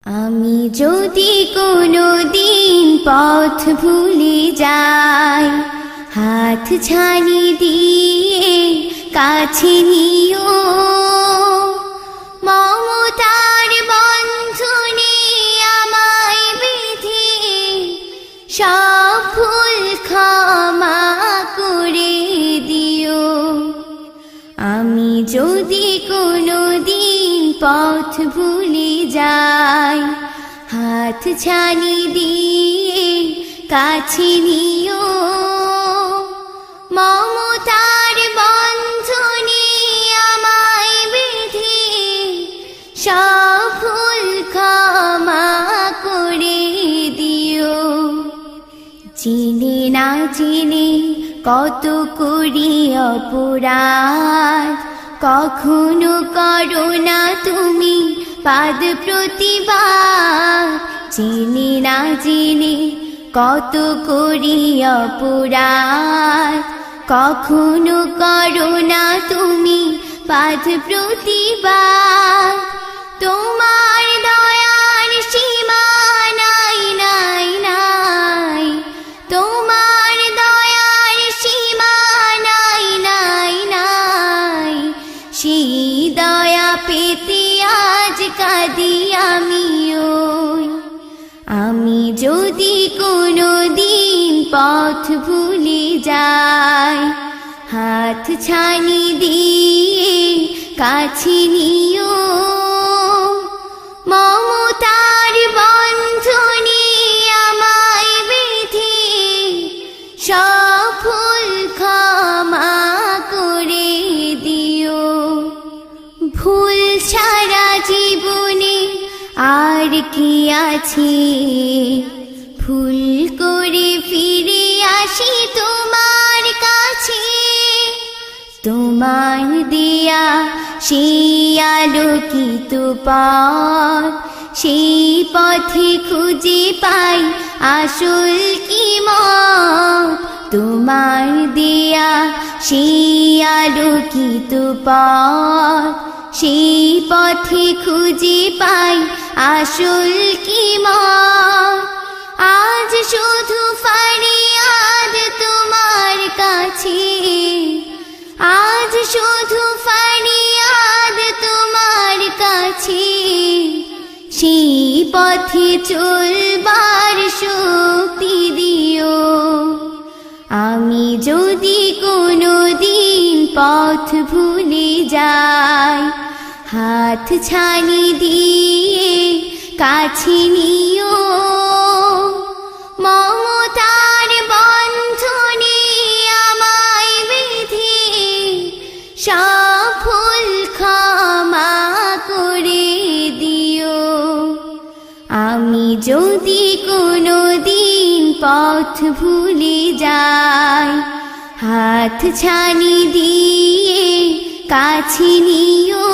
আমি যদি কোনোদিন পথ ভুলে যাই, হাত ছানি দিয়ে কাছে নিও, মমতার বন্ধনে আমায় বেঁধে সব ভুল ক্ষমা করে দিও। আমি যদি কোনোদিন পথ ভুলে যাই, হাত ছানি দিয়ে কাছে নিও, মমতার বন্ধনে আমায় বেঁধে সব ভুল ক্ষমা করে দিও। চিনে না চিনে কত করি অপরাধ, কখনো করো না তুমি পাদ প্রতিবাদ। চিনি না চিনি কত করি অপরাধ, কখনো করো না তুমি পাদ প্রতিবাদ। তোমার দয়ার সীমা নাই নাই নাই, তোমার দয়ার সীমা নাই নাই নাই। সেই দয়া পেতে আজ কাঁদি আমিও। আমি যদি কোনোদিন পথ ভুলে যাই, হাত ছানি দিয়ে কাছে নিও, মমতার বন্ধনে আমায় বেঁধে সব ভুল ক্ষমা করে দিও। ভুল সারা জীবনে আর কি আছে, ভুল করে ফিরে আসি তোমার কাছে। তোমার দেয়া সেই আলোকিত পথ, সেই পথে খুঁজে পাই আসল কি মত। তোমার দেয়া সেই আলোকিত পথ, সেই পথে খুঁজে পাই আসল কি মত। আজ শুধু ফরিয়াদ তোমার কাছে, আজ শুধু ফরিয়াদ তোমার কাছে। সেই পথে চলবার শক্তি দিও। আমি যদি কোনোদিন পথ ভুলে যাই, হাত ছানি দিয়ে কাছে নিও, মমতার বন্ধনে আমায় বেঁধে সব ভুল ক্ষমা করে দিও। আমি যদি কোনোদিন পথ ভুলে যাই, হাত ছানি দিয়ে কাছে নিও।